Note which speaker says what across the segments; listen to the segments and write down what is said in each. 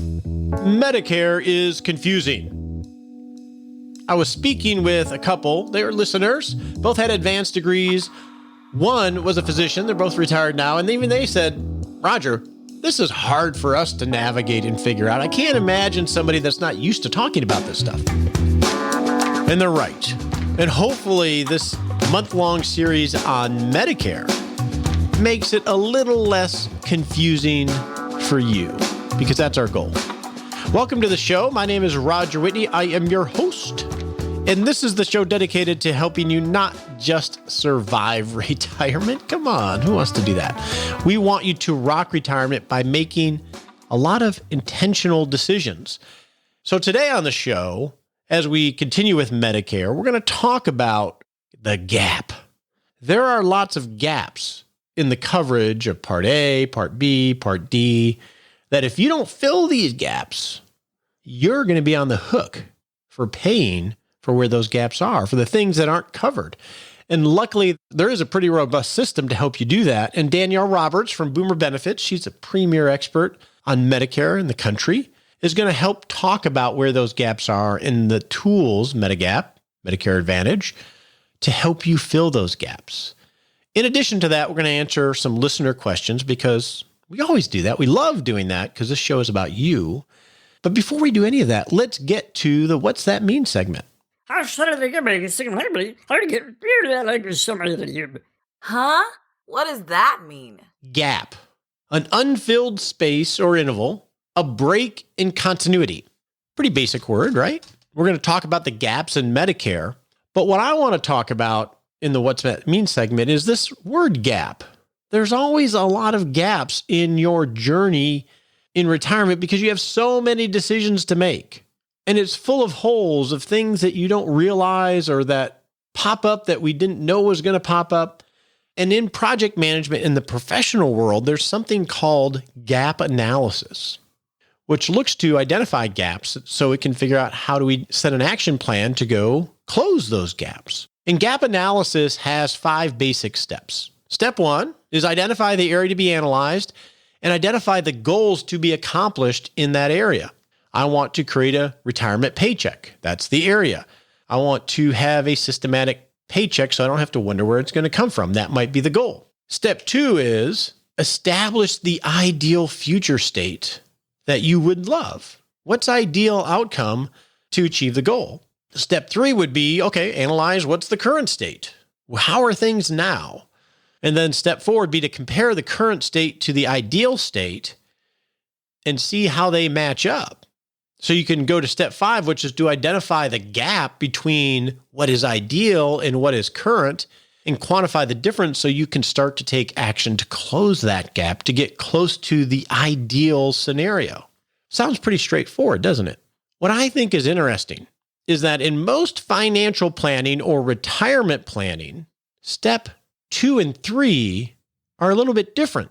Speaker 1: Medicare is confusing. I was speaking with a couple. They were listeners. Both had advanced degrees. One was a physician. They're both retired now. And even they said, Roger, this is hard for us to navigate and figure out. I can't imagine somebody that's not used to talking about this stuff. And they're right. And hopefully this month-long series on Medicare makes it a little less confusing for you, because that's our goal. Welcome to the show. My name is Roger Whitney. I am your host. And this is the show dedicated to helping you not just survive retirement. Come on, who wants to do that? We want you to rock retirement by making a lot of intentional decisions. So today on the show, as we continue with Medicare, we're going to talk about the gap. There are lots of gaps in the coverage of Part A, Part B, Part D, that if you don't fill these gaps, you're going to be on the hook for paying for where those gaps are, for the things that aren't covered. And luckily, there is a pretty robust system to help you do that. And Danielle Roberts from Boomer Benefits, she's a premier expert on Medicare in the country, is going to help talk about where those gaps are in the tools, Medigap, Medicare Advantage, to help you fill those gaps. In addition to that, we're going to answer some listener questions because we always do that. We love doing that because this show is about you. But before we do any of that, let's get to the What's That Mean segment.
Speaker 2: Huh? What does that mean?
Speaker 1: Gap. An unfilled space or interval, a break in continuity. Pretty basic word, right? We're going to talk about the gaps in Medicare. But what I want to talk about in the What's That Mean segment is this word gap. There's always a lot of gaps in your journey in retirement because you have so many decisions to make. And it's full of holes of things that you don't realize or that pop up that we didn't know was going to pop up. And in project management in the professional world, there's something called gap analysis, which looks to identify gaps so it can figure out how do we set an action plan to go close those gaps. And gap analysis has 5 basic steps. Step 1 is identify the area to be analyzed and identify the goals to be accomplished in that area. I want to create a retirement paycheck. That's the area. I want to have a systematic paycheck so I don't have to wonder where it's going to come from. That might be the goal. Step 2 is establish the ideal future state that you would love. What's ideal outcome to achieve the goal? Step 3 would be, okay, analyze what's the current state. How are things now? And then step 4 would be to compare the current state to the ideal state and see how they match up. So you can go to step 5, which is to identify the gap between what is ideal and what is current and quantify the difference so you can start to take action to close that gap to get close to the ideal scenario. Sounds pretty straightforward, doesn't it? What I think is interesting is that in most financial planning or retirement planning, step 2 and 3 are a little bit different.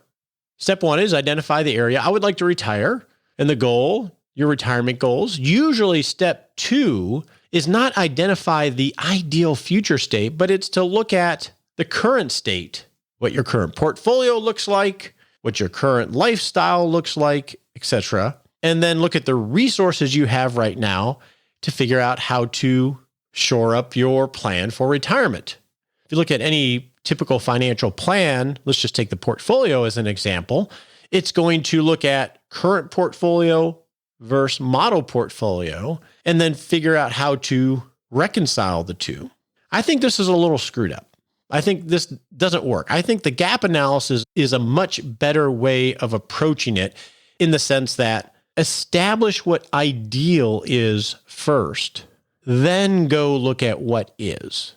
Speaker 1: Step 1 is identify the area I would like to retire and the goal, your retirement goals. Usually step 2 is not identify the ideal future state, but it's to look at the current state, what your current portfolio looks like, what your current lifestyle looks like, etc. And then look at the resources you have right now to figure out how to shore up your plan for retirement. If you look at any typical financial plan, let's just take the portfolio as an example. It's going to look at current portfolio versus model portfolio and then figure out how to reconcile the two. I think this is a little screwed up. I think this doesn't work. I think the gap analysis is a much better way of approaching it in the sense that establish what ideal is first, then go look at what is.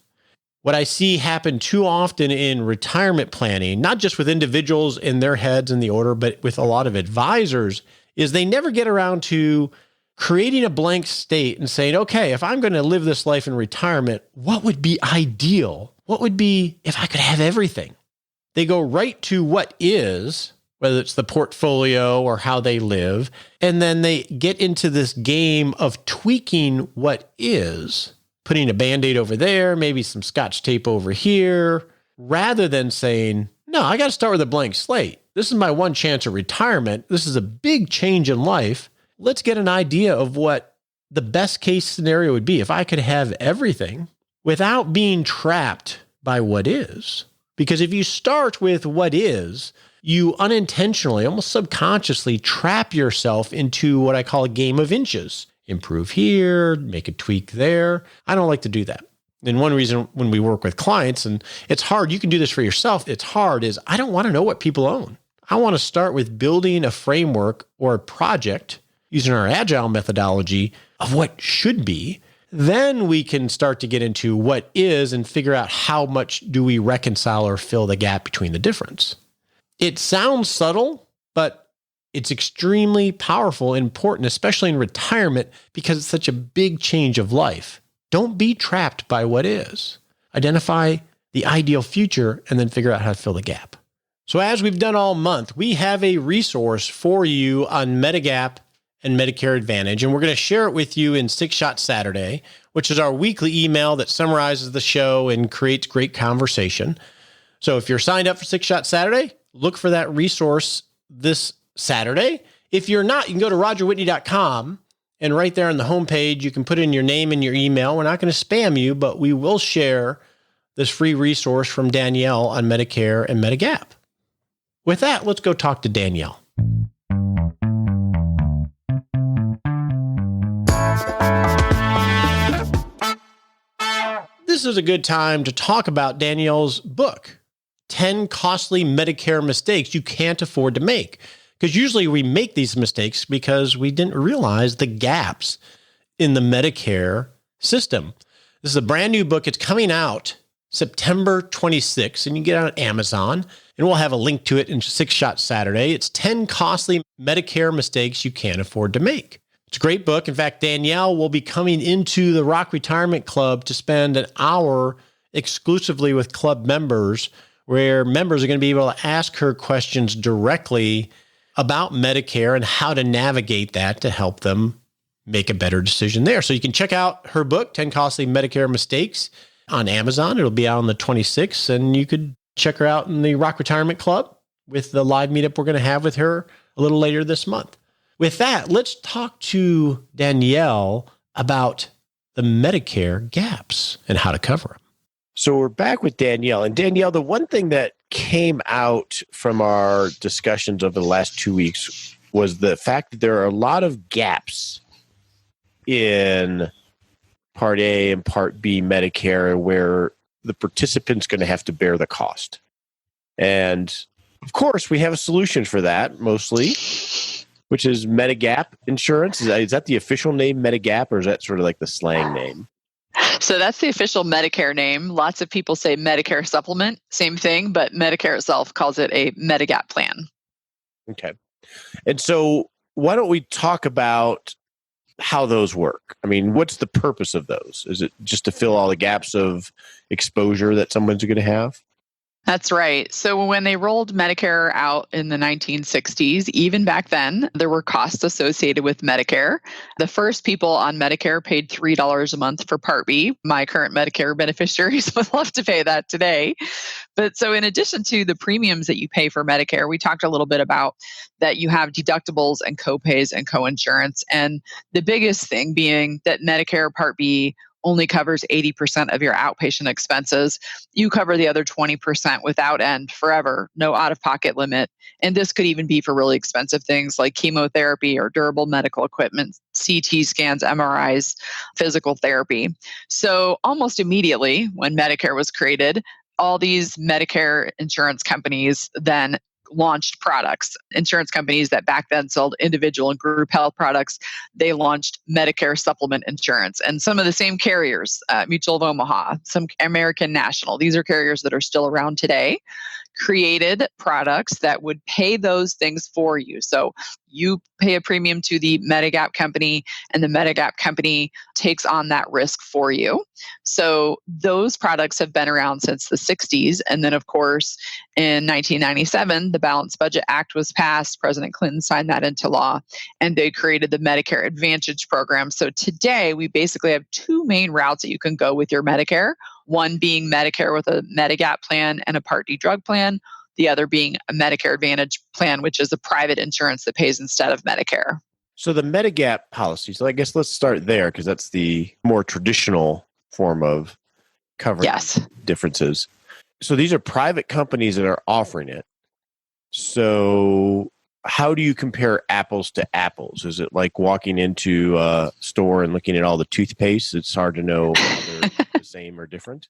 Speaker 1: What I see happen too often in retirement planning, not just with individuals in their heads in the order, but with a lot of advisors, is they never get around to creating a blank state and saying, okay, if I'm going to live this life in retirement, what would be ideal? What would be if I could have everything? They go right to what is, whether it's the portfolio or how they live, and then they get into this game of tweaking what is, putting a Band-Aid over there, maybe some Scotch tape over here, rather than saying, no, I got to start with a blank slate. This is my one chance at retirement. This is a big change in life. let's get an idea of what the best case scenario would be if I could have everything without being trapped by what is. Because if you start with what is, you unintentionally, almost subconsciously trap yourself into what I call a game of inches. Improve here, make a tweak there. I don't like to do that. And one reason when we work with clients, and it's hard, you can do this for yourself, it's hard, is I don't want to know what people own. I want to start with building a framework or a project using our agile methodology of what should be. Then we can start to get into what is and figure out how much do we reconcile or fill the gap between the difference. It sounds subtle, but it's extremely powerful and important, especially in retirement, because it's such a big change of life. Don't be trapped by what is. Identify the ideal future and then figure out how to fill the gap. So as we've done all month, we have a resource for you on Medigap and Medicare Advantage, and we're going to share it with you in 6 Shot Saturday, which is our weekly email that summarizes the show and creates great conversation. So if you're signed up for 6 Shot Saturday, look for that resource this Saturday. If you're not, you can go to rogerwhitney.com, and right there on the homepage, you can put in your name and your email. We're not going to spam you, but we will share this free resource from Danielle on Medicare and Medigap. With that, let's go talk to Danielle. This is a good time to talk about Danielle's book, 10 Costly Medicare Mistakes You Can't Afford to Make. Because usually we make these mistakes because we didn't realize the gaps in the Medicare system. This is a brand new book. It's coming out September 26th, and you can get it on Amazon, and we'll have a link to it in 6 Shot Saturday. It's 10 Costly Medicare Mistakes You Can't Afford to Make. It's a great book. In fact, Danielle will be coming into the Rock Retirement Club to spend an hour exclusively with club members, where members are going to be able to ask her questions directly about Medicare and how to navigate that to help them make a better decision there. So you can check out her book, 10 Costly Medicare Mistakes, on Amazon. It'll be out on the 26th, and you could check her out in the Rock Retirement Club with the live meetup we're going to have with her a little later this month. With that, let's talk to Danielle about the Medicare gaps and how to cover them. So we're back with Danielle. And Danielle, the one thing that came out from our discussions over the last 2 weeks was the fact that there are a lot of gaps in Part A and Part B Medicare where the participant's going to have to bear the cost. And of course, we have a solution for that mostly, which is Medigap insurance. Is that the official name, Medigap, or is that sort of like the slang name?
Speaker 3: So that's the official Medicare name. Lots of people say Medicare supplement, same thing, but Medicare itself calls it a Medigap plan.
Speaker 1: Okay. And so why don't we talk about how those work? I mean, what's the purpose of those? Is it just to fill all the gaps of exposure that someone's going to have?
Speaker 3: That's right. So when they rolled Medicare out in the 1960s, even back then, there were costs associated with Medicare. The first people on Medicare paid $3 a month for Part B. My current Medicare beneficiaries would love to pay that today. But so in addition to the premiums that you pay for Medicare, we talked a little bit about that you have deductibles and copays and coinsurance. And the biggest thing being that Medicare Part B only covers 80% of your outpatient expenses. You cover the other 20% without end forever, no out-of-pocket limit. And this could even be for really expensive things like chemotherapy or durable medical equipment, CT scans, MRIs, physical therapy. So almost immediately when Medicare was created, all these Medicare insurance companies then launched products. Insurance companies that back then sold individual and group health products, they launched Medicare supplement insurance. And some of the same carriers, Mutual of Omaha, some American National, these are carriers that are still around today, created products that would pay those things for you. So you pay a premium to the Medigap company, and the Medigap company takes on that risk for you. So those products have been around since the 60s. And then, of course, in 1997, the Balanced Budget Act was passed. President Clinton signed that into law, and they created the Medicare Advantage program. So today, we basically have two main routes that you can go with your Medicare. One being Medicare with a Medigap plan and a Part D drug plan. The other being a Medicare Advantage plan, which is a private insurance that pays instead of Medicare.
Speaker 1: So the Medigap policy, so I guess let's start there because that's the more traditional form of covering
Speaker 3: Yes.
Speaker 1: differences. So these are private companies that are offering it. So how do you compare apples to apples? Is it like walking into a store and looking at all the toothpaste? It's hard to know whether they're the same or different.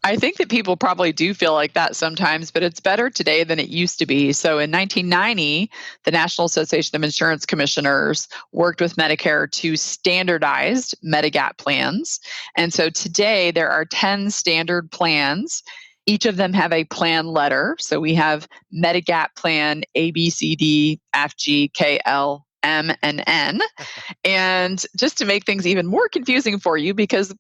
Speaker 3: I think that people probably do feel like that sometimes, but it's better today than it used to be. So in 1990, the National Association of Insurance Commissioners worked with Medicare to standardize Medigap plans. And so today there are 10 standard plans. Each of them have a plan letter. So we have Medigap plan A, B, C, D, F, G, K, L, M, and N. And just to make things even more confusing for you, because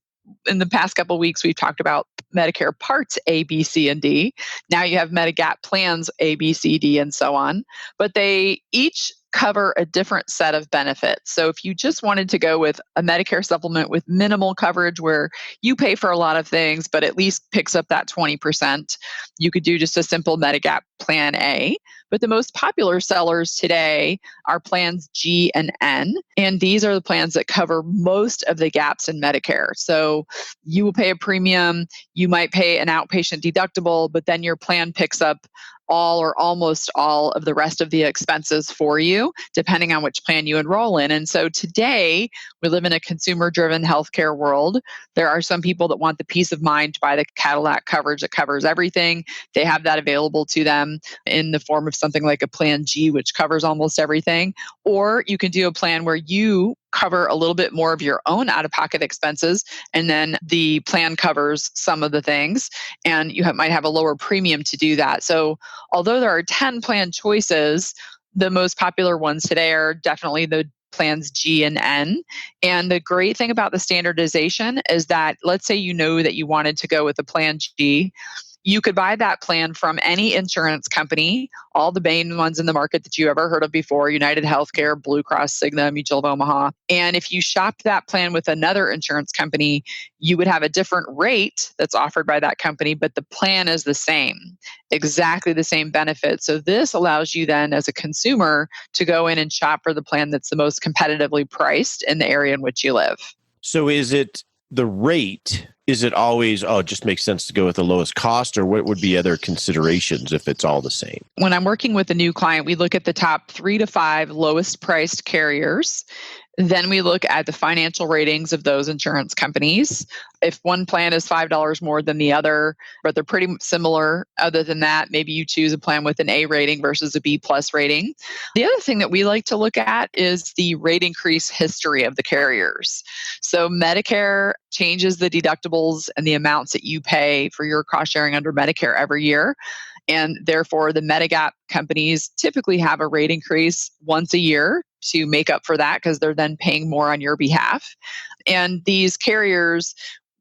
Speaker 3: in the past couple of weeks, we've talked about Medicare parts A, B, C, and D. Now you have Medigap plans A, B, C, D, and so on. But they each cover a different set of benefits. So if you just wanted to go with a Medicare supplement with minimal coverage where you pay for a lot of things, but at least picks up that 20%, you could do just a simple Medigap plan A. But the most popular sellers today are plans G and N. And these are the plans that cover most of the gaps in Medicare. So you will pay a premium, you might pay an outpatient deductible, but then your plan picks up all or almost all of the rest of the expenses for you, depending on which plan you enroll in. And so today, we live in a consumer-driven healthcare world. There are some people that want the peace of mind to buy the Cadillac coverage that covers everything. They have that available to them in the form of something like a Plan G, which covers almost everything. Or you can do a plan where you cover a little bit more of your own out-of-pocket expenses, and then the plan covers some of the things, and you might have a lower premium to do that. So although there are 10 plan choices, the most popular ones today are definitely the plans G and N. And the great thing about the standardization is that, let's say you know that you wanted to go with a plan G, you could buy that plan from any insurance company, all the main ones in the market that you ever heard of before, United Healthcare, Blue Cross, Cigna, Mutual of Omaha. And if you shopped that plan with another insurance company, you would have a different rate that's offered by that company, but the plan is the same, exactly the same benefit. So this allows you then as a consumer to go in and shop for the plan that's the most competitively priced in the area in which you live.
Speaker 1: So is it the rate? Is it always, it just makes sense to go with the lowest cost, or what would be other considerations if it's all the same?
Speaker 3: When I'm working with a new client, we look at the top 3 to 5 lowest priced carriers. Then we look at the financial ratings of those insurance companies. If one plan is $5 more than the other, but they're pretty similar, other than that, maybe you choose a plan with an A rating versus a B plus rating. The other thing that we like to look at is the rate increase history of the carriers. So Medicare changes the deductibles and the amounts that you pay for your cost sharing under Medicare every year. And therefore, the Medigap companies typically have a rate increase once a year to make up for that because they're then paying more on your behalf. And these carriers,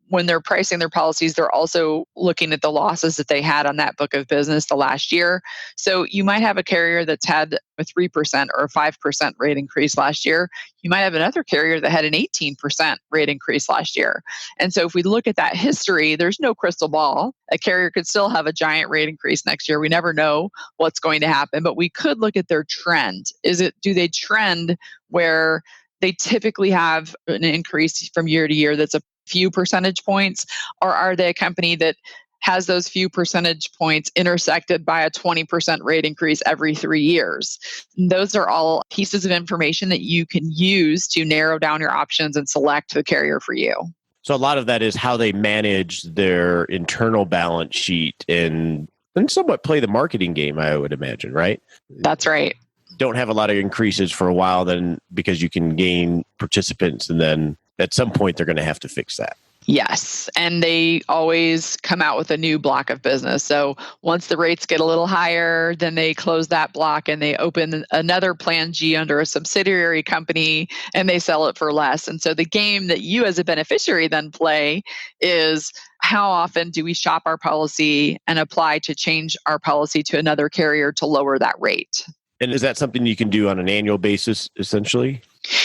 Speaker 3: when they're pricing their policies, they're also looking at the losses that they had on that book of business the last year. So you might have a carrier that's had a 3% or a 5% rate increase last year. You might have another carrier that had an 18% rate increase last year. And so if we look at that history, there's no crystal ball. A carrier could still have a giant rate increase next year. We never know what's going to happen, but we could look at their trend. Do they trend where they typically have an increase from year to year that's a few percentage points, or are they a company that has those few percentage points intersected by a 20% rate increase every 3 years? And those are all pieces of information that you can use to narrow down your options and select the carrier for you.
Speaker 1: So a lot of that is how they manage their internal balance sheet and somewhat play the marketing game, I would imagine, right?
Speaker 3: That's right.
Speaker 1: Don't have a lot of increases for a while then because you can gain participants, and then at some point they're going to have to fix that.
Speaker 3: Yes. And they always come out with a new block of business. So once the rates get a little higher, then they close that block and they open another Plan G under a subsidiary company and they sell it for less. And so the game that you as a beneficiary then play is, how often do we shop our policy and apply to change our policy to another carrier to lower that rate?
Speaker 1: And is that something you can do on an annual basis, essentially?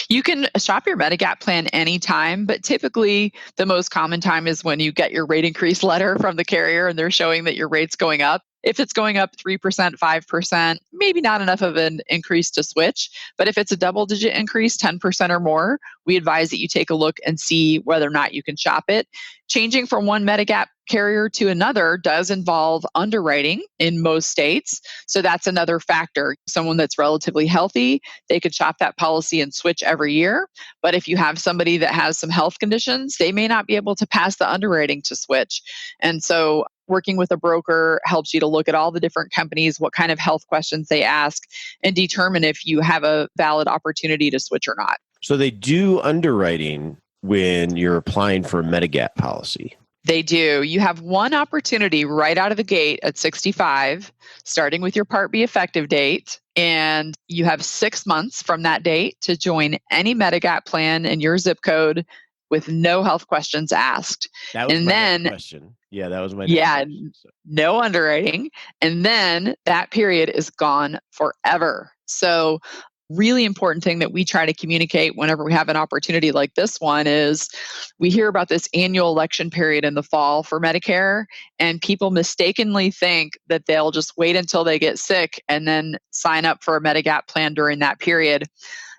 Speaker 3: You can shop your Medigap plan anytime, but typically the most common time is when you get your rate increase letter from the carrier and they're showing that your rate's going up. If it's going up 3%, 5%, maybe not enough of an increase to switch. But if it's a double-digit increase, 10% or more, we advise that you take a look and see whether or not you can shop it. Changing from one Medigap carrier to another does involve underwriting in most states. So that's another factor. Someone that's relatively healthy, they could shop that policy and switch every year. But if you have somebody that has some health conditions, they may not be able to pass the underwriting to switch. And so working with a broker helps you to look at all the different companies, what kind of health questions they ask, and determine if you have a valid opportunity to switch or not.
Speaker 1: So they do underwriting when you're applying for a Medigap policy.
Speaker 3: They do. You have one opportunity right out of the gate at 65, starting with your Part B effective date. And you have 6 months from that date to join any Medigap plan in your zip code with no health questions asked.
Speaker 1: That was
Speaker 3: and
Speaker 1: my
Speaker 3: then,
Speaker 1: next question. Yeah, that was my next
Speaker 3: yeah,
Speaker 1: question. So.
Speaker 3: no underwriting. And then that period is gone forever. So really important thing that we try to communicate whenever we have an opportunity like this one is we hear about this annual election period in the fall for Medicare, and people mistakenly think that they'll just wait until they get sick and then sign up for a Medigap plan during that period.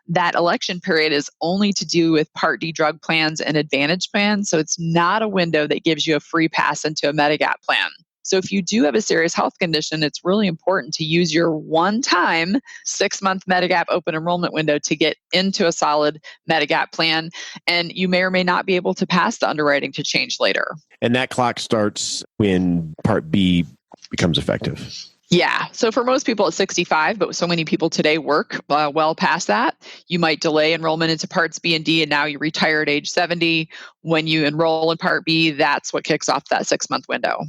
Speaker 3: That election period is only to do with Part D drug plans and Advantage plans, so it's not a window that gives you a free pass into a Medigap plan. So if you do have a serious health condition, it's really important to use your one-time 6-month Medigap open enrollment window to get into a solid Medigap plan. And you may or may not be able to pass the underwriting to change later.
Speaker 1: And that clock starts when Part B becomes effective.
Speaker 3: Yeah. So for most people at 65, but so many people today work well past that. You might delay enrollment into Parts B and D, and now you retire at age 70. When you enroll in Part B, that's what kicks off that 6-month window.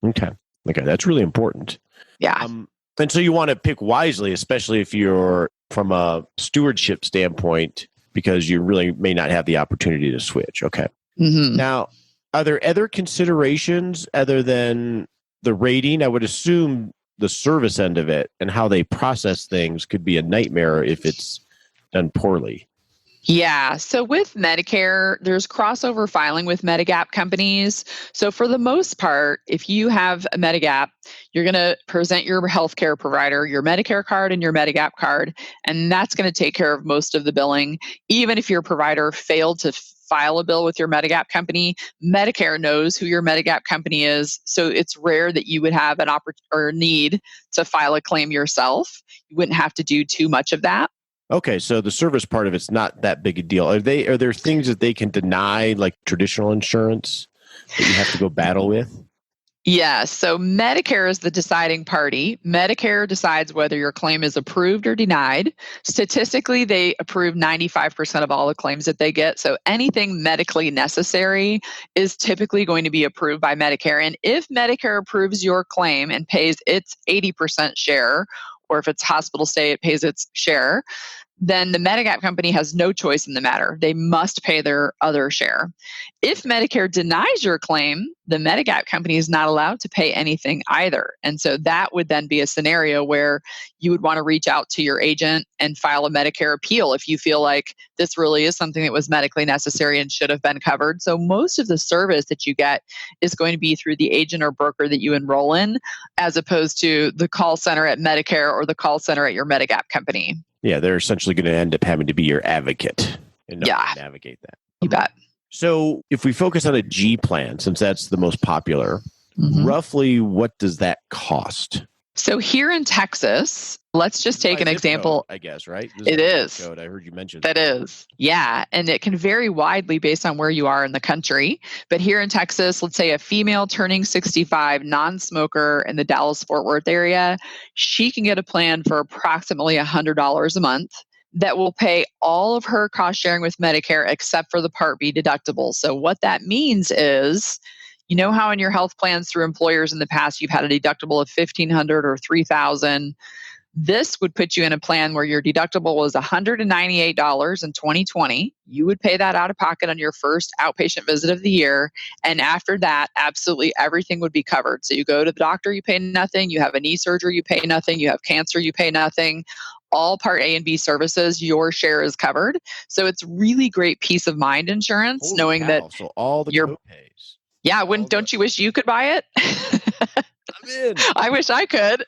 Speaker 1: Okay. That's really important.
Speaker 3: Yeah.
Speaker 1: And so you want to pick wisely, especially if you're from a stewardship standpoint, because you really may not have the opportunity to switch. Okay.
Speaker 3: Mm-hmm.
Speaker 1: Now, are there other considerations other than the rating? I would assume the service end of it and how they process things could be a nightmare if it's done poorly.
Speaker 3: Yeah. So with Medicare, there's crossover filing with Medigap companies. So for the most part, if you have a Medigap, you're going to present your healthcare provider, your Medicare card and your Medigap card, and that's going to take care of most of the billing. Even if your provider failed to file a bill with your Medigap company, Medicare knows who your Medigap company is. So it's rare that you would have an opportunity or need to file a claim yourself. You wouldn't have to do too much of that.
Speaker 1: Okay, so the service part of it's not that big a deal. Are there things that they can deny, like traditional insurance, that you have to go battle with?
Speaker 3: Yeah, so Medicare is the deciding party. Medicare decides whether your claim is approved or denied. Statistically, they approve 95% of all the claims that they get. So anything medically necessary is typically going to be approved by Medicare. And if Medicare approves your claim and pays its 80% share, or if it's hospital stay, it pays its share, then the Medigap company has no choice in the matter. They must pay their other share. If Medicare denies your claim, the Medigap company is not allowed to pay anything either. And so that would then be a scenario where you would want to reach out to your agent and file a Medicare appeal if you feel like this really is something that was medically necessary and should have been covered. So most of the service that you get is going to be through the agent or broker that you enroll in, as opposed to the call center at Medicare or the call center at your Medigap company.
Speaker 1: Yeah, they're essentially going to end up having to be your advocate and navigate that.
Speaker 3: You bet.
Speaker 1: So if we focus on a G plan, since that's the most popular, roughly what does that cost?
Speaker 3: So here in Texas, let's just take an example.
Speaker 1: Code, I guess, right?
Speaker 3: It is.
Speaker 1: Code. I heard you mention
Speaker 3: that. Is. Yeah. And it can vary widely based on where you are in the country. But here in Texas, let's say a female turning 65, non-smoker in the Dallas-Fort Worth area, she can get a plan for approximately $100 a month that will pay all of her cost sharing with Medicare except for the Part B deductible. So what that means is, you know how in your health plans through employers in the past, you've had a deductible of $1,500 or $3,000. This would put you in a plan where your deductible was $198 in 2020. You would pay that out of pocket on your first outpatient visit of the year. And after that, absolutely everything would be covered. So you go to the doctor, you pay nothing. You have a knee surgery, you pay nothing. You have cancer, you pay nothing. All Part A and B services, your share is covered. So it's really great peace of mind insurance, knowing that
Speaker 1: so all the copays.
Speaker 3: Yeah, don't you wish you could buy it?
Speaker 4: I'm in.
Speaker 3: I wish I could.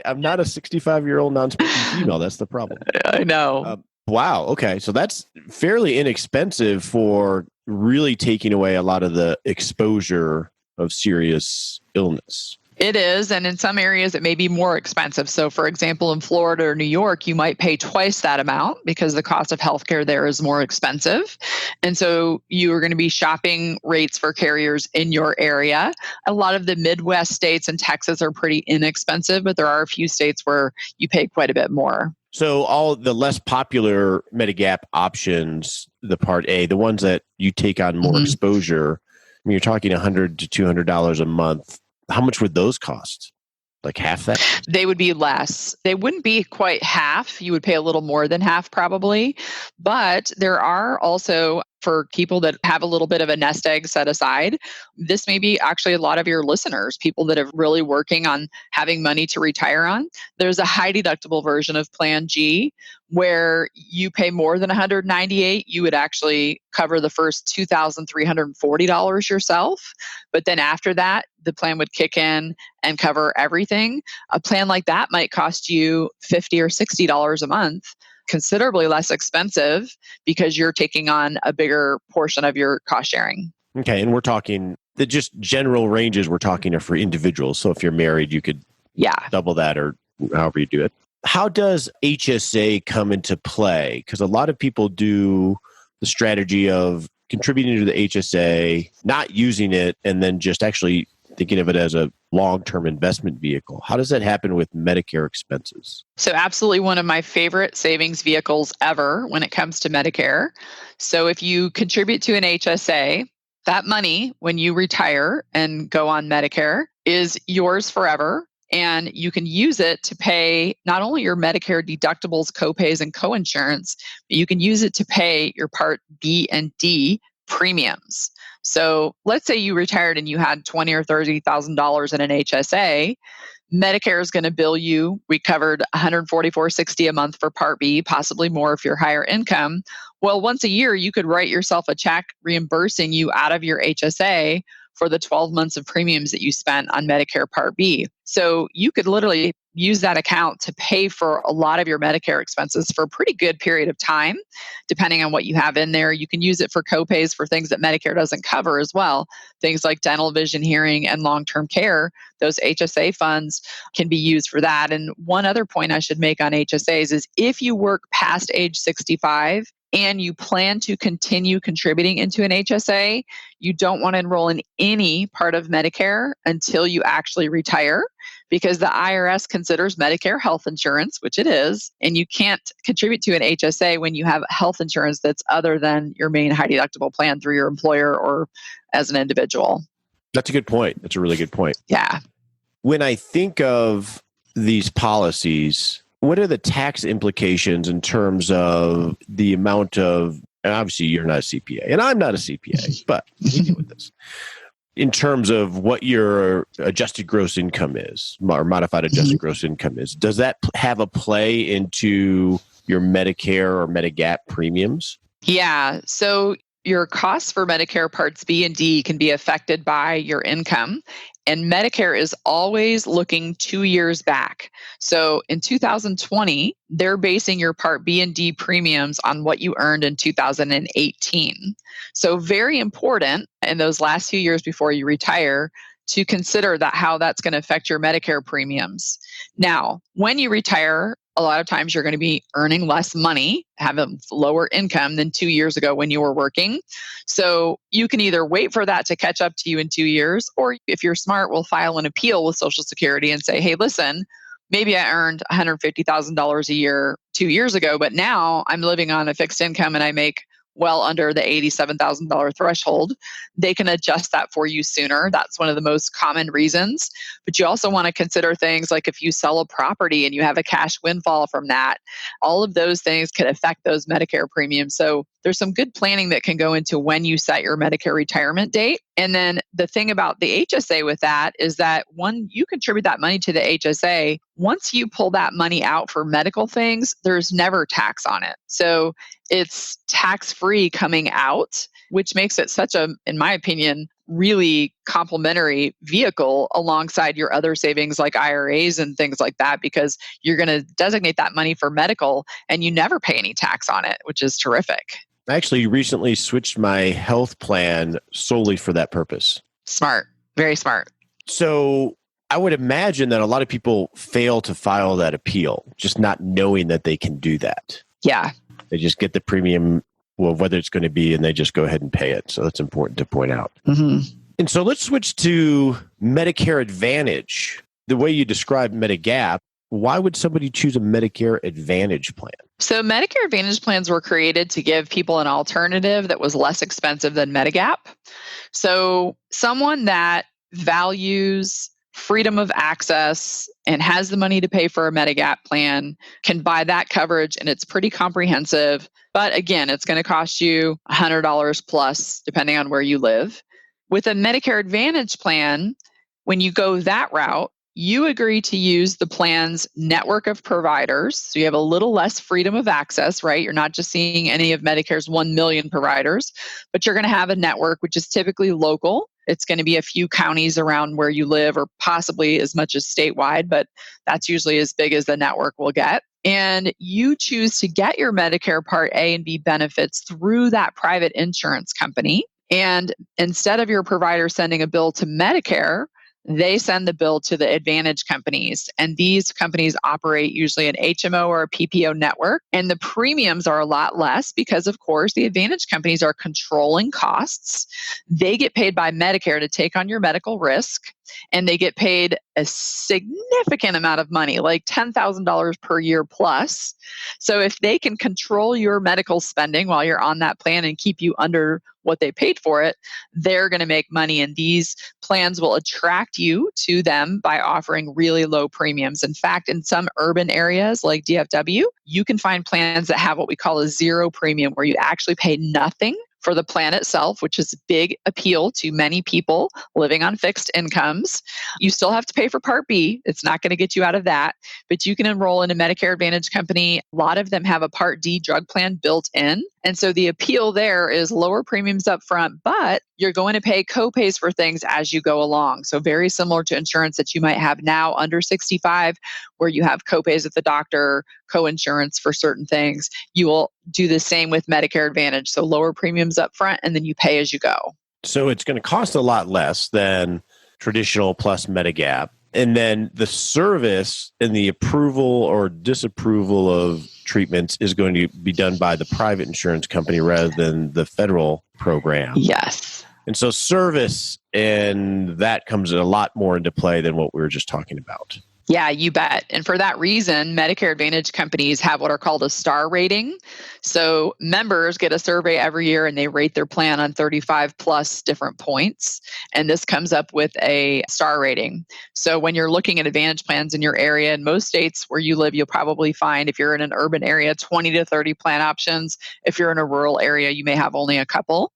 Speaker 4: I'm not a 65-year-old non-smoking female. That's the problem.
Speaker 3: I know.
Speaker 4: Wow. Okay. So that's fairly inexpensive for really taking away a lot of the exposure of serious illness.
Speaker 3: It is. And in some areas, it may be more expensive. So, for example, in Florida or New York, you might pay twice that amount because the cost of healthcare there is more expensive. And so you are going to be shopping rates for carriers in your area. A lot of the Midwest states and Texas are pretty inexpensive, but there are a few states where you pay quite a bit more.
Speaker 4: So all the less popular Medigap options, the Part A, the ones that you take on more exposure, I mean, you're talking $100 to $200 a month. How much would those cost? Like half that?
Speaker 3: They would be less. They wouldn't be quite half. You would pay a little more than half probably. But there are also, for people that have a little bit of a nest egg set aside, this may be actually a lot of your listeners, people that are really working on having money to retire on. There's a high deductible version of Plan G where you pay more than $198. You would actually cover the first $2,340 yourself. But then after that, the plan would kick in and cover everything. A plan like that might cost you $50 or $60 a month, considerably less expensive because you're taking on a bigger portion of your cost sharing.
Speaker 4: Okay. And we're talking the just general ranges we're talking are for individuals. So if you're married, you could double that or however you do it. How does HSA come into play? Because a lot of people do the strategy of contributing to the HSA, not using it, and then just actually thinking of it as a long-term investment vehicle. How does that happen with Medicare expenses?
Speaker 3: So absolutely one of my favorite savings vehicles ever when it comes to Medicare. So if you contribute to an HSA, that money, when you retire and go on Medicare, is yours forever. And you can use it to pay not only your Medicare deductibles, copays, and coinsurance, but you can use it to pay your Part B and D premiums. So let's say you retired and you had $20,000 or $30,000 in an HSA. Medicare is going to bill you. We covered $144.60 a month for Part B, possibly more if you're higher income. Well, once a year, you could write yourself a check reimbursing you out of your HSA for the 12 months of premiums that you spent on Medicare Part B. So you could literally use that account to pay for a lot of your Medicare expenses for a pretty good period of time, depending on what you have in there. You can use it for copays for things that Medicare doesn't cover as well. Things like dental, vision, hearing, and long-term care. Those HSA funds can be used for that. And one other point I should make on HSAs is if you work past age 65, and you plan to continue contributing into an HSA, you don't want to enroll in any part of Medicare until you actually retire because the IRS considers Medicare health insurance, which it is, and you can't contribute to an HSA when you have health insurance that's other than your main high deductible plan through your employer or as an individual.
Speaker 4: That's a good point. That's a really good point.
Speaker 3: Yeah.
Speaker 4: When I think of these policies, what are the tax implications in terms of the amount of, and obviously you're not a CPA and I'm not a CPA, but we deal with this. In terms of what your adjusted gross income is or modified adjusted gross income is, does that have a play into your Medicare or Medigap premiums?
Speaker 3: Yeah. So your costs for Medicare Parts B and D can be affected by your income. And Medicare is always looking 2 years back. So in 2020, they're basing your Part B and D premiums on what you earned in 2018. So very important in those last few years before you retire to consider that how that's going to affect your Medicare premiums. Now, when you retire, a lot of times you're going to be earning less money, have a lower income than 2 years ago when you were working. So you can either wait for that to catch up to you in 2 years, or if you're smart, we'll file an appeal with Social Security and say, hey, listen, maybe I earned $150,000 a year 2 years ago, but now I'm living on a fixed income and I make well under the $87,000 threshold. They can adjust that for you sooner. That's one of the most common reasons. But you also want to consider things like if you sell a property and you have a cash windfall from that, all of those things can affect those Medicare premiums. So there's some good planning that can go into when you set your Medicare retirement date. And then the thing about the HSA with that is that when you contribute that money to the HSA, once you pull that money out for medical things, there's never tax on it. So it's tax-free coming out, which makes it such a, in my opinion, really complementary vehicle alongside your other savings like IRAs and things like that, because you're going to designate that money for medical and you never pay any tax on it, which is terrific.
Speaker 4: I actually recently switched my health plan solely for that purpose.
Speaker 3: Smart. Very smart.
Speaker 4: So I would imagine that a lot of people fail to file that appeal, just not knowing that they can do that.
Speaker 3: Yeah.
Speaker 4: They just get the premium, well, whether it's going to be, and they just go ahead and pay it. So that's important to point out.
Speaker 3: Mm-hmm.
Speaker 4: And so let's switch to Medicare Advantage. The way you described Medigap, why would somebody choose a Medicare Advantage plan?
Speaker 3: So Medicare Advantage plans were created to give people an alternative that was less expensive than Medigap. So someone that values freedom of access and has the money to pay for a Medigap plan can buy that coverage, and it's pretty comprehensive. But again, it's going to cost you $100 plus, depending on where you live. With a Medicare Advantage plan, when you go that route, you agree to use the plan's network of providers. So you have a little less freedom of access, right? You're not just seeing any of Medicare's 1 million providers, but you're going to have a network which is typically local. It's going to be a few counties around where you live, or possibly as much as statewide, but that's usually as big as the network will get. And you choose to get your Medicare Part A and B benefits through that private insurance company. And instead of your provider sending a bill to Medicare, they send the bill to the Advantage companies. And these companies operate usually an HMO or a PPO network. And the premiums are a lot less because, of course, the Advantage companies are controlling costs. They get paid by Medicare to take on your medical risk. And they get paid a significant amount of money, like $10,000 per year plus. So if they can control your medical spending while you're on that plan and keep you under what they paid for it, they're going to make money. And these plans will attract you to them by offering really low premiums. In fact, in some urban areas like DFW, you can find plans that have what we call a zero premium, where you actually pay nothing for the plan itself, which is a big appeal to many people living on fixed incomes. You still have to pay for Part B. It's not going to get you out of that, but you can enroll in a Medicare Advantage company. A lot of them have a Part D drug plan built in. And so the appeal there is lower premiums up front, but you're going to pay co-pays for things as you go along. So very similar to insurance that you might have now under 65, where you have co-pays at the doctor, co-insurance for certain things. You will do the same with Medicare Advantage. So lower premiums up front, and then you pay as you go.
Speaker 4: So it's going to cost a lot less than traditional plus Medigap. And then the service and the approval or disapproval of treatments is going to be done by the private insurance company rather than the federal program.
Speaker 3: Yes.
Speaker 4: And so service and that comes a lot more into play than what we were just talking about.
Speaker 3: Yeah, you bet. And for that reason, Medicare Advantage companies have what are called a star rating. So members get a survey every year and they rate their plan on 35 plus different points. And this comes up with a star rating. So when you're looking at Advantage plans in your area, in most states where you live, you'll probably find, if you're in an urban area, 20 to 30 plan options. If you're in a rural area, you may have only a couple.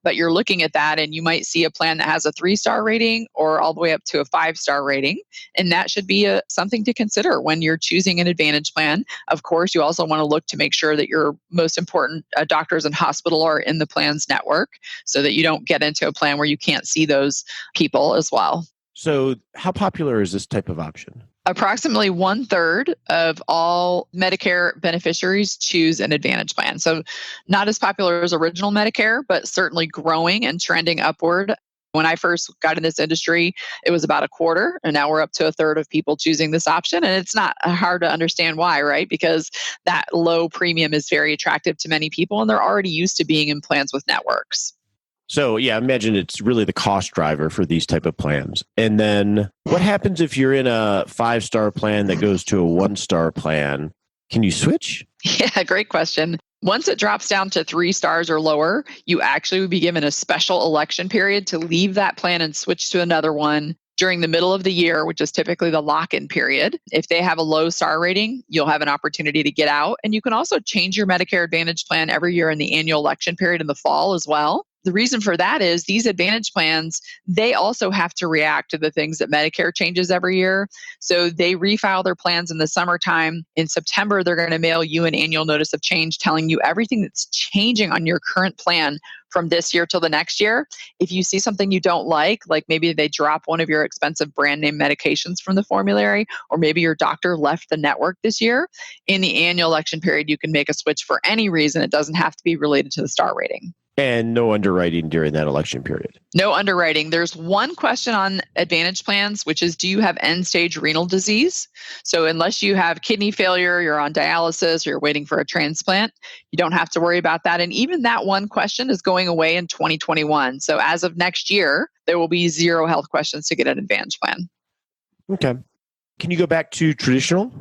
Speaker 3: But you're looking at that and you might see a plan that has a 3-star rating or all the way up to a 5-star rating. And that should be something to consider when you're choosing an Advantage plan. Of course, you also want to look to make sure that your most important doctors and hospital are in the plan's network so that you don't get into a plan where you can't see those people as well.
Speaker 4: So how popular is this type of option?
Speaker 3: Approximately 1/3 of all Medicare beneficiaries choose an Advantage plan. So not as popular as original Medicare, but certainly growing and trending upward. When I first got in this industry, it was about 1/4, and now we're up to 1/3 of people choosing this option. And it's not hard to understand why, right? Because that low premium is very attractive to many people, and they're already used to being in plans with networks.
Speaker 4: So yeah, I imagine it's really the cost driver for these type of plans. And then what happens if you're in a 5-star plan that goes to a 1-star plan? Can you switch?
Speaker 3: Yeah, great question. Once it drops down to 3 stars or lower, you actually would be given a special election period to leave that plan and switch to another one during the middle of the year, which is typically the lock-in period. If they have a low star rating, you'll have an opportunity to get out. And you can also change your Medicare Advantage plan every year in the annual election period in the fall as well. The reason for that is these Advantage plans, they also have to react to the things that Medicare changes every year. So they refile their plans in the summertime. In September, they're going to mail you an annual notice of change telling you everything that's changing on your current plan from this year till the next year. If you see something you don't like maybe they drop one of your expensive brand name medications from the formulary, or maybe your doctor left the network this year, in the annual election period, you can make a switch for any reason. It doesn't have to be related to the star rating.
Speaker 4: And no underwriting during that election period.
Speaker 3: No underwriting. There's one question on Advantage plans, which is, do you have end-stage renal disease? So unless you have kidney failure, you're on dialysis, or you're waiting for a transplant, you don't have to worry about that. And even that one question is going away in 2021. So as of next year, there will be 0 health questions to get an Advantage plan.
Speaker 4: Okay. Can you go back to traditional?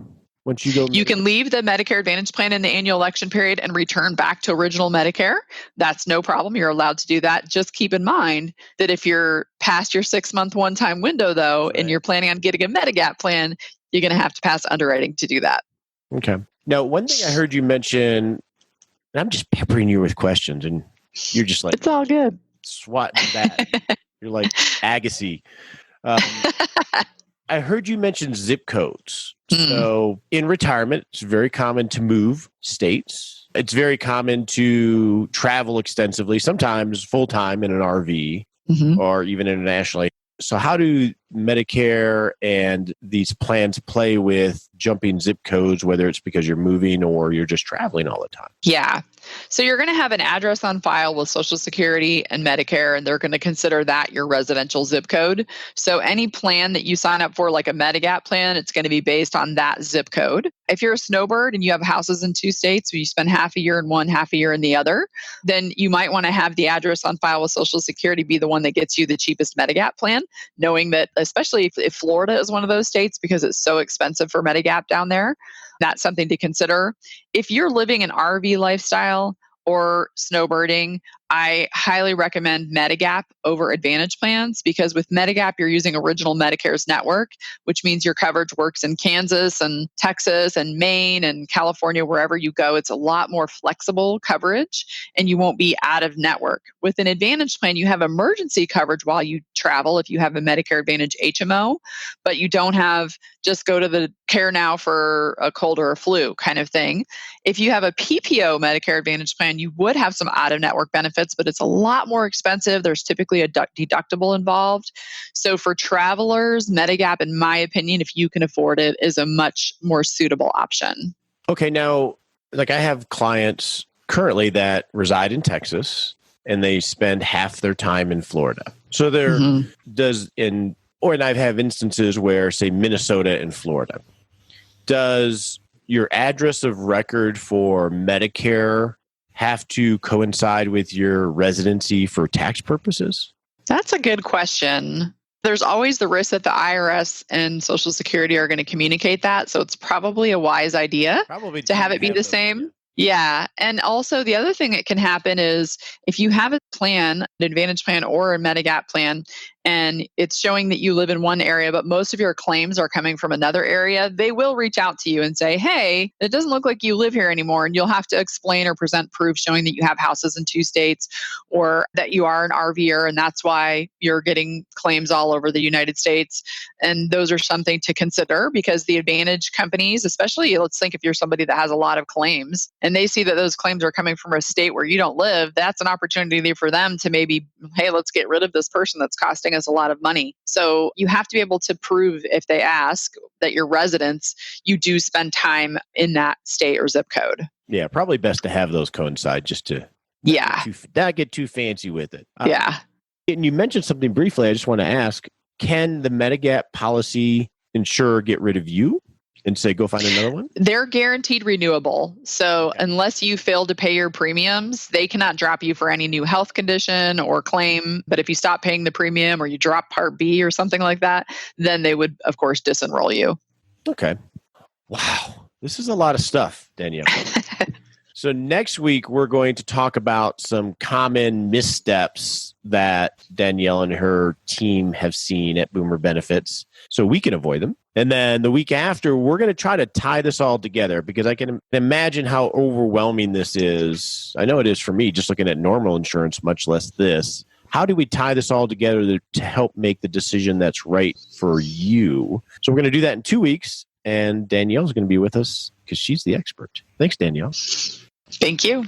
Speaker 4: Once you go,
Speaker 3: you can leave the Medicare Advantage plan in the annual election period and return back to original Medicare. That's no problem. You're allowed to do that. Just keep in mind that if you're past your 6-month one-time window, though, and you're planning on getting a Medigap plan, you're going to have to pass underwriting to do that.
Speaker 4: Okay. Now, one thing I heard you mention, and I'm just peppering you with questions, and you're just like,
Speaker 3: it's all good.
Speaker 4: Swatting that. You're like Agassi. I heard you mention zip codes. So in retirement, it's very common to move states. It's very common to travel extensively, sometimes full-time in an RV or even internationally. So how do Medicare and these plans play with jumping zip codes, whether it's because you're moving or you're just traveling all the time?
Speaker 3: Yeah. So you're going to have an address on file with Social Security and Medicare, and they're going to consider that your residential zip code. So any plan that you sign up for, like a Medigap plan, it's going to be based on that zip code. If you're a snowbird and you have houses in 2 states, so you spend half a year in one, half a year in the other, then you might want to have the address on file with Social Security be the one that gets you the cheapest Medigap plan, knowing that especially if Florida is one of those states because it's so expensive for Medigap down there, that's something to consider. If you're living an RV lifestyle or snowbirding, I highly recommend Medigap over Advantage plans, because with Medigap, you're using original Medicare's network, which means your coverage works in Kansas and Texas and Maine and California, wherever you go. It's a lot more flexible coverage and you won't be out of network. With an Advantage plan, you have emergency coverage while you travel if you have a Medicare Advantage HMO, but you don't have just go to the care now for a cold or a flu kind of thing. If you have a PPO Medicare Advantage plan, you would have some out-of-network benefits, but it's a lot more expensive. There's typically a deductible involved. So for travelers, Medigap, in my opinion, if you can afford it, is a much more suitable option.
Speaker 4: Okay, now, I have clients currently that reside in Texas and they spend half their time in Florida. So and I've had instances where, say, Minnesota and Florida. Does your address of record for Medicare have to coincide with your residency for tax purposes?
Speaker 3: That's a good question. There's always the risk that the IRS and Social Security are going to communicate that. So it's probably a wise idea to have it be the same. Yeah. And also the other thing that can happen is if you have a plan, an Advantage plan or a Medigap plan, and it's showing that you live in one area, but most of your claims are coming from another area, they will reach out to you and say, hey, it doesn't look like you live here anymore. And you'll have to explain or present proof showing that you have houses in 2 states or that you are an RVer, and that's why you're getting claims all over the United States. And those are something to consider, because the Advantage companies, especially, let's think if you're somebody that has a lot of claims and they see that those claims are coming from a state where you don't live, that's an opportunity for them to maybe, hey, let's get rid of this person that's costing us a lot of money. So you have to be able to prove, if they ask, that your residents, you do spend time in that state or zip code.
Speaker 4: Yeah, probably best to have those coincide just to not get too fancy with it.
Speaker 3: Yeah.
Speaker 4: And you mentioned something briefly. I just want to ask, can the Medigap policy insurer get rid of you and say, go find another one?
Speaker 3: They're guaranteed renewable. So unless you fail to pay your premiums, they cannot drop you for any new health condition or claim. But if you stop paying the premium or you drop Part B or something like that, then they would, of course, disenroll you.
Speaker 4: Okay. Wow. This is a lot of stuff, Danielle. So next week, we're going to talk about some common missteps that Danielle and her team have seen at Boomer Benefits so we can avoid them. And then the week after, we're going to try to tie this all together because I can imagine how overwhelming this is. I know it is for me, just looking at normal insurance, much less this. How do we tie this all together to help make the decision that's right for you? So we're going to do that in 2 weeks. And Danielle's going to be with us because she's the expert. Thanks, Danielle.
Speaker 3: Thank you.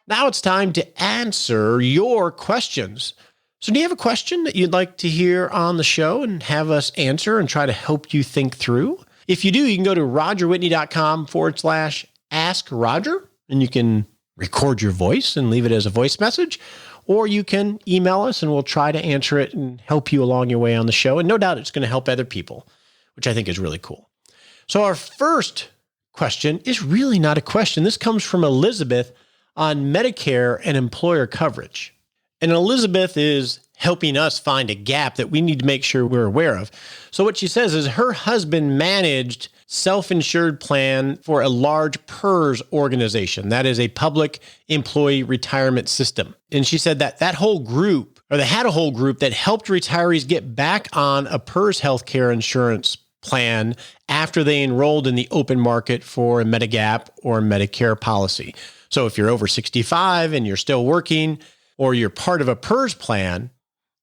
Speaker 1: Now it's time to answer your questions. So do you have a question that you'd like to hear on the show and have us answer and try to help you think through? If you do, you can go to rogerwhitney.com/ask Roger, and you can record your voice and leave it as a voice message, or you can email us and we'll try to answer it and help you along your way on the show. And no doubt it's going to help other people, which I think is really cool. So our first question is really not a question. This comes from Elizabeth on Medicare and employer coverage. And Elizabeth is helping us find a gap that we need to make sure we're aware of. So what she says is her husband managed self-insured plan for a large PERS organization. That is a public employee retirement system. And she said that that whole group, or they had a whole group that helped retirees get back on a PERS healthcare insurance plan after they enrolled in the open market for a Medigap or Medicare policy. So if you're over 65 and you're still working, or you're part of a PERS plan,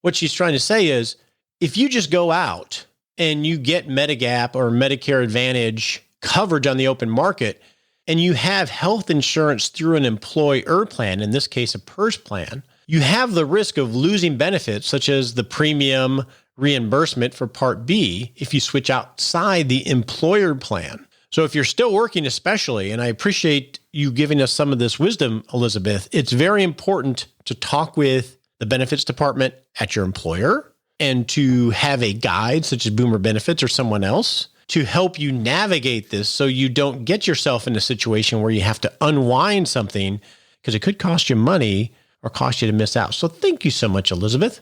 Speaker 1: what she's trying to say is, if you just go out and you get Medigap or Medicare Advantage coverage on the open market, and you have health insurance through an employer plan, in this case, a PERS plan, you have the risk of losing benefits such as the premium reimbursement for Part B if you switch outside the employer plan. So if you're still working especially, and I appreciate you giving us some of this wisdom, Elizabeth, it's very important to talk with the benefits department at your employer and to have a guide such as Boomer Benefits or someone else to help you navigate this so you don't get yourself in a situation where you have to unwind something because it could cost you money or cost you to miss out. So thank you so much, Elizabeth.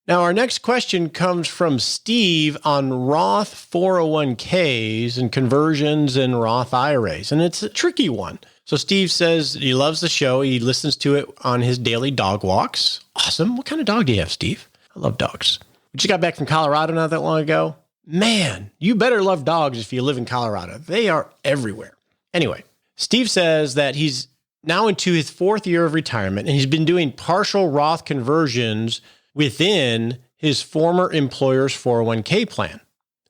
Speaker 1: Now, our next question comes from Steve on Roth 401ks and conversions and Roth IRAs, and it's a tricky one. So Steve says he loves the show. He listens to it on his daily dog walks. Awesome. What kind of dog do you have, Steve? I love dogs. We just got back from Colorado not that long ago. Man, you better love dogs if you live in Colorado. They are everywhere. Anyway, Steve says that he's now into his 4th year of retirement, and he's been doing partial Roth conversions within his former employer's 401k plan.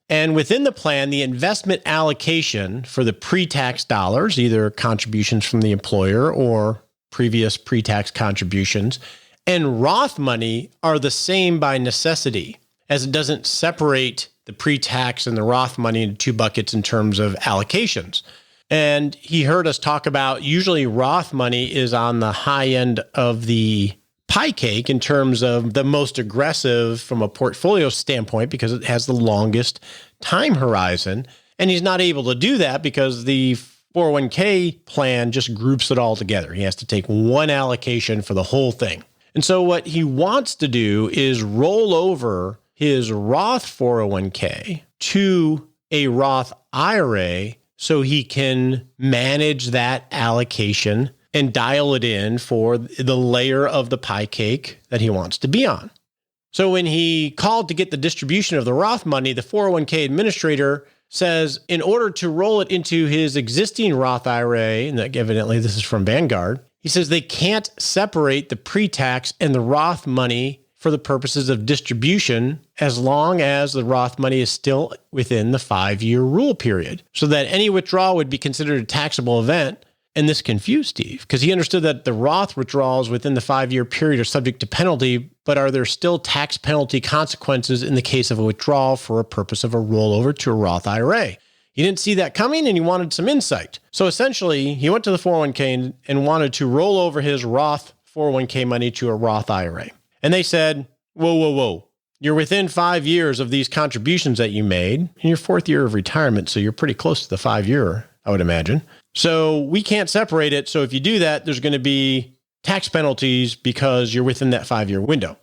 Speaker 1: And within the plan, the investment allocation for the pre-tax dollars, either contributions from the employer or previous pre-tax contributions, and Roth money are the same by necessity, as it doesn't separate the pre-tax and the Roth money into 2 buckets in terms of allocations. And he heard us talk about usually Roth money is on the high end of the pie cake in terms of the most aggressive from a portfolio standpoint because it has the longest time horizon. And he's not able to do that because the 401k plan just groups it all together. He has to take one allocation for the whole thing. And so what he wants to do is roll over his Roth 401k to a Roth IRA so he can manage that allocation and dial it in for the layer of the pie cake that he wants to be on. So when he called to get the distribution of the Roth money, the 401k administrator says, in order to roll it into his existing Roth IRA, and evidently this is from Vanguard, he says they can't separate the pre-tax and the Roth money for the purposes of distribution as long as the Roth money is still within the 5-year rule period, so that any withdrawal would be considered a taxable event. And this confused Steve because he understood that the Roth withdrawals within the 5-year period are subject to penalty, but are there still tax penalty consequences in the case of a withdrawal for a purpose of a rollover to a Roth IRA? He didn't see that coming and he wanted some insight. So essentially, he went to the 401k and wanted to roll over his Roth 401k money to a Roth IRA. And they said, whoa. You're within 5 years of these contributions that you made in your 4th year of retirement, so you're pretty close to the 5-year, I would imagine. So we can't separate it. So if you do that, there's going to be tax penalties because you're within that 5-year window.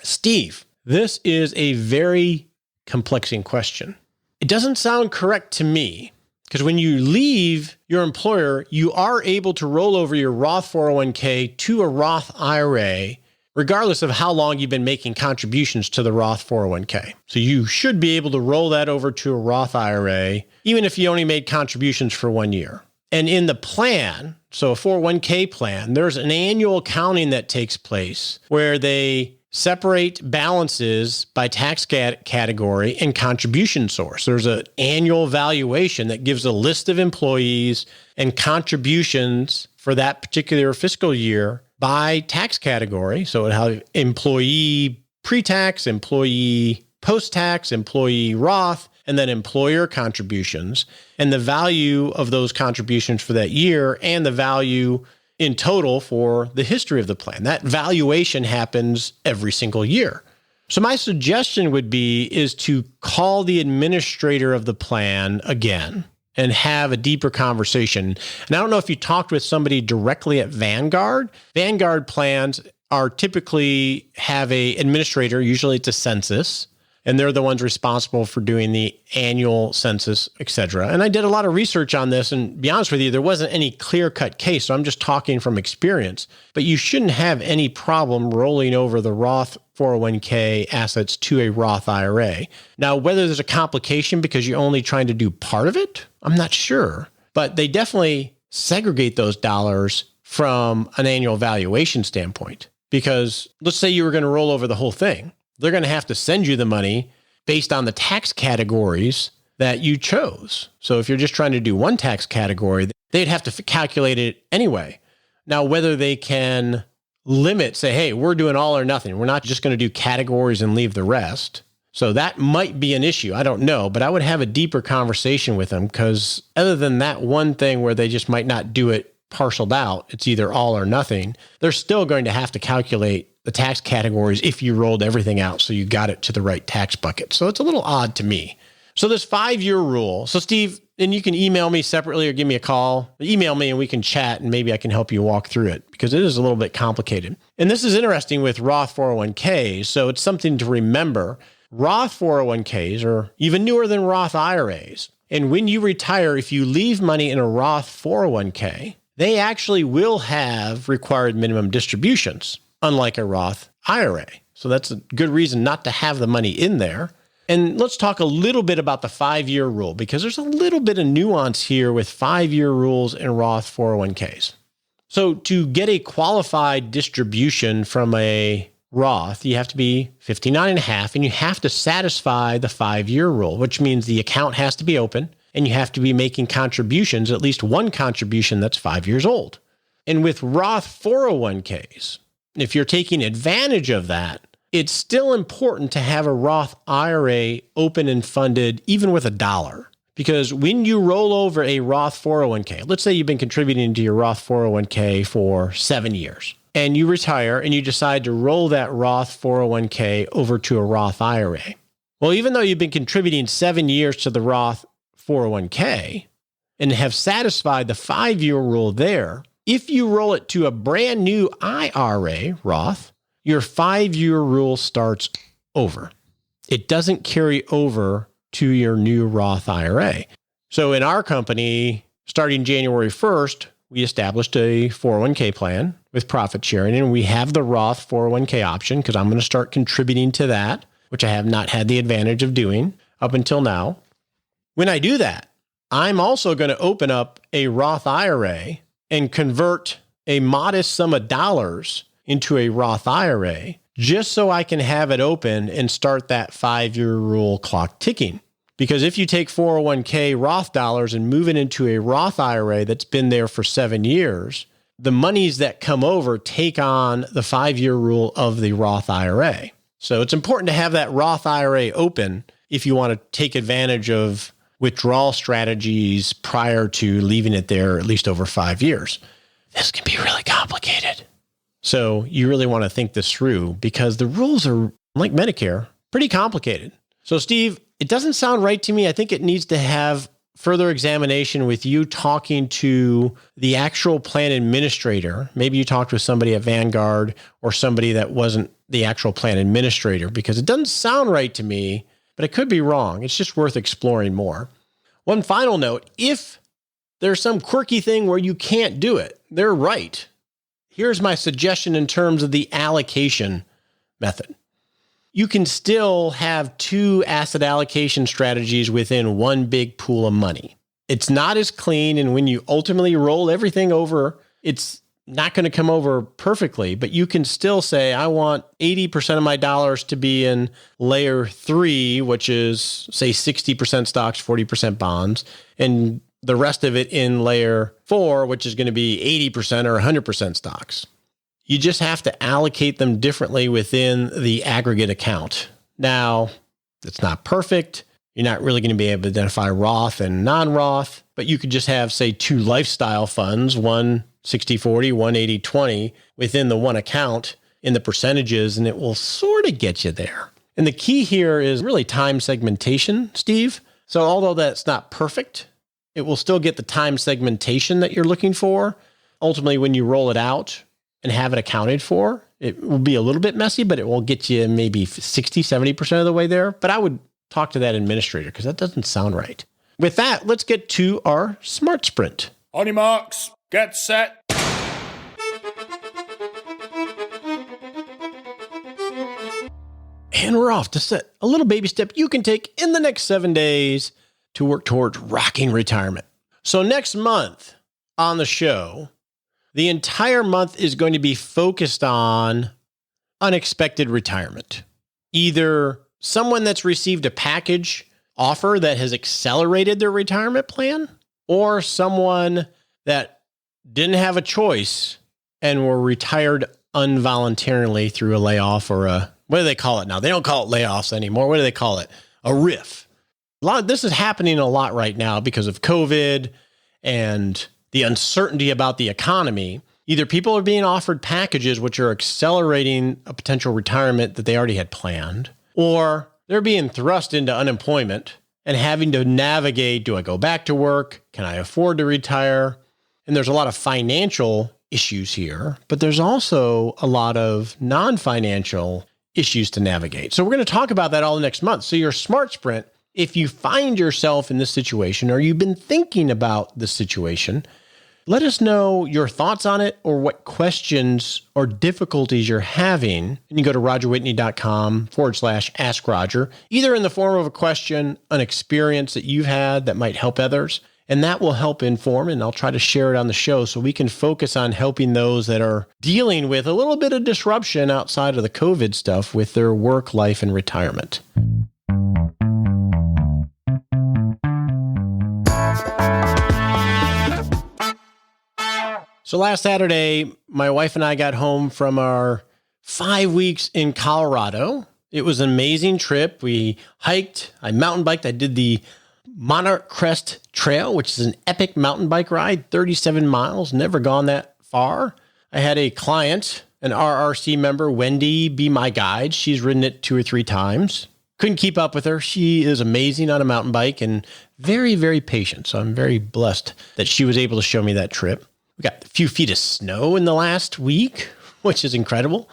Speaker 1: Steve, this is a very complexing question. It doesn't sound correct to me Because when you leave your employer, you are able to roll over your Roth 401k to a Roth IRA, regardless of how long you've been making contributions to the Roth 401k. So you should be able to roll that over to a Roth IRA, even if you only made contributions for 1 year. And in the plan, so a 401k plan, there's an annual accounting that takes place where they separate balances by tax category and contribution source. There's an annual valuation that gives a list of employees and contributions for that particular fiscal year by tax category. So it has employee pre-tax, employee post-tax, employee Roth, and then employer contributions, and the value of those contributions for that year and the value in total for the history of the plan. That valuation happens every single year. So my suggestion would be is to call the administrator of the plan again and have a deeper conversation. And I don't know if you talked with somebody directly at Vanguard. Vanguard plans are typically have a administrator, usually it's a census, and they're the ones responsible for doing the annual census, et cetera. And I did a lot of research on this, and to be honest with you, there wasn't any clear-cut case, so I'm just talking from experience. But you shouldn't have any problem rolling over the Roth 401k assets to a Roth IRA. Now, whether there's a complication because you're only trying to do part of it, I'm not sure. But they definitely segregate those dollars from an annual valuation standpoint. Because let's say you were going to roll over the whole thing. They're going to have to send you the money based on the tax categories that you chose. So if you're just trying to do one tax category, they'd have to calculate it anyway. Now, whether they can limit, say, hey, we're doing all or nothing. We're not just going to do categories and leave the rest. So that might be an issue. I don't know, but I would have a deeper conversation with them because other than that one thing where they just might not do it parceled out, it's either all or nothing, they're still going to have to calculate the tax categories if you rolled everything out so you got it to the right tax bucket. So it's a little odd to me. So this 5-year rule. So Steve, and you can email me separately or give me a call. Email me and we can chat and maybe I can help you walk through it because it is a little bit complicated. And this is interesting with Roth 401ks. So it's something to remember. Roth 401ks are even newer than Roth IRAs. And when you retire, if you leave money in a Roth 401k, they actually will have required minimum distributions, unlike a Roth IRA. So that's a good reason not to have the money in there. And let's talk a little bit about the 5-year rule, because there's a little bit of nuance here with 5-year rules in Roth 401ks. So to get a qualified distribution from a Roth, you have to be 59 and a half, and you have to satisfy the 5-year rule, which means the account has to be open, and you have to be making contributions, at least one contribution that's 5 years old. And with Roth 401ks, if you're taking advantage of that, it's still important to have a Roth IRA open and funded, even with $1. Because when you roll over a Roth 401k, let's say you've been contributing to your Roth 401k for 7 years, and you retire and you decide to roll that Roth 401k over to a Roth IRA. Well, even though you've been contributing 7 years to the Roth 401k and have satisfied the 5-year rule there, if you roll it to a brand new IRA, Roth, your 5-year rule starts over. It doesn't carry over to your new Roth IRA. So in our company, starting January 1st, we established a 401k plan with profit sharing, and we have the Roth 401k option because I'm going to start contributing to that, which I have not had the advantage of doing up until now. When I do that, I'm also going to open up a Roth IRA and convert a modest sum of dollars into a Roth IRA just so I can have it open and start that 5-year rule clock ticking. Because if you take 401k Roth dollars and move it into a Roth IRA that's been there for 7 years, the monies that come over take on the 5-year rule of the Roth IRA. So it's important to have that Roth IRA open if you want to take advantage of withdrawal strategies prior to leaving it there at least over 5 years. This can be really complicated. So you really want to think this through because the rules are, like Medicare, pretty complicated. So Steve, it doesn't sound right to me. I think it needs to have further examination with you talking to the actual plan administrator. Maybe you talked with somebody at Vanguard or somebody that wasn't the actual plan administrator because it doesn't sound right to me, but it could be wrong. It's just worth exploring more. One final note, if there's some quirky thing where you can't do it, they're right. Here's my suggestion in terms of the allocation method. You can still have 2 asset allocation strategies within one big pool of money. It's not as clean, and when you ultimately roll everything over, it's not going to come over perfectly, but you can still say, I want 80% of my dollars to be in layer 3, which is, say, 60% stocks, 40% bonds, and the rest of it in layer 4, which is going to be 80% or 100% stocks. You just have to allocate them differently within the aggregate account. Now, it's not perfect. You're not really going to be able to identify Roth and non-Roth, but you could just have, say, 2 lifestyle funds, one 60-40, one 80-20 within the one account in the percentages, and it will sort of get you there. And the key here is really time segmentation, Steve. So although that's not perfect, it will still get the time segmentation that you're looking for. Ultimately, when you roll it out and have it accounted for, it will be a little bit messy, but it will get you maybe 60, 70% of the way there. But I would talk to that administrator because that doesn't sound right. With that, let's get to our SMART Sprint.
Speaker 5: On your marks, get set.
Speaker 1: And we're off to set a little baby step you can take in the next 7 days to work towards rocking retirement. So next month on the show, the entire month is going to be focused on unexpected retirement. Either someone that's received a package offer that has accelerated their retirement plan, or someone that didn't have a choice and were retired involuntarily through a layoff or what do they call it now? They don't call it layoffs anymore. What do they call it? A RIF. This is happening a lot right now because of COVID and the uncertainty about the economy. Either people are being offered packages which are accelerating a potential retirement that they already had planned, or they're being thrust into unemployment and having to navigate, do I go back to work? Can I afford to retire? And there's a lot of financial issues here, but there's also a lot of non-financial issues to navigate. So we're going to talk about that all next month. So your SMART Sprint, if you find yourself in this situation or you've been thinking about this situation, let us know your thoughts on it or what questions or difficulties you're having. And you go to rogerwhitney.com/Ask Roger, either in the form of a question, an experience that you've had that might help others. And that will help inform, and I'll try to share it on the show so we can focus on helping those that are dealing with a little bit of disruption outside of the COVID stuff with their work, life, and retirement. So last Saturday, my wife and I got home from our 5 weeks in Colorado. It was an amazing trip. We hiked, I mountain biked, I did the Monarch Crest Trail, which is an epic mountain bike ride, 37 miles, never gone that far. I had a client, an RRC member, Wendy, be my guide. She's ridden it 2 or 3 times. Couldn't keep up with her. She is amazing on a mountain bike and very, very patient. So I'm very blessed that she was able to show me that trip. We got a few feet of snow in the last week, which is incredible.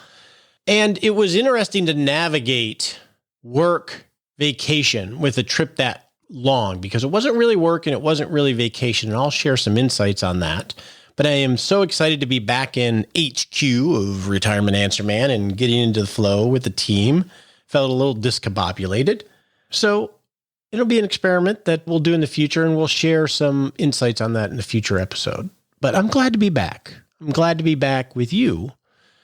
Speaker 1: And it was interesting to navigate work vacation with a trip that long because it wasn't really work and it wasn't really vacation. And I'll share some insights on that. But I am so excited to be back in HQ of Retirement Answer Man and getting into the flow with the team. Felt a little discombobulated. So it'll be an experiment that we'll do in the future, and we'll share some insights on that in a future episode. But I'm glad to be back. I'm glad to be back with you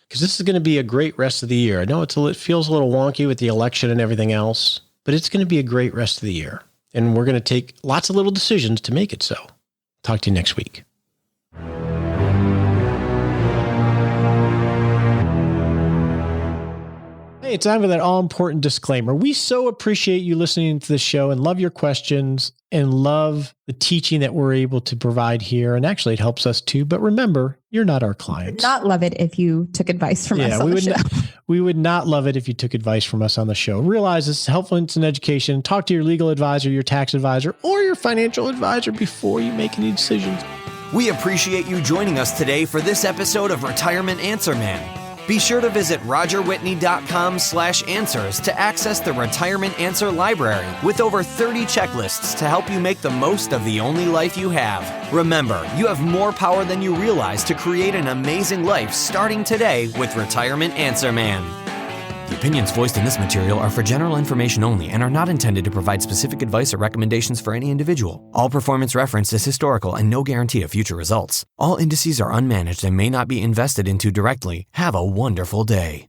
Speaker 1: because this is going to be a great rest of the year. I know it feels a little wonky with the election and everything else, but it's going to be a great rest of the year. And we're going to take lots of little decisions to make it so. Talk to you next week. Hey, it's time for that all-important disclaimer. We so appreciate you listening to the show and love your questions and love the teaching that we're able to provide here. And actually, it helps us too. But remember, you're not our clients.
Speaker 6: Would not love it if you took advice from us on the show.
Speaker 1: We would not love it if you took advice from us on the show. Realize this is helpful in education. Talk to your legal advisor, your tax advisor, or your financial advisor before you make any decisions.
Speaker 7: We appreciate you joining us today for this episode of Retirement Answer Man. Be sure to visit rogerwhitney.com/answers to access the Retirement Answer Library with over 30 checklists to help you make the most of the only life you have. Remember, you have more power than you realize to create an amazing life starting today with Retirement Answer Man. The opinions voiced in this material are for general information only and are not intended to provide specific advice or recommendations for any individual. All performance referenced is historical and no guarantee of future results. All indices are unmanaged and may not be invested into directly. Have a wonderful day.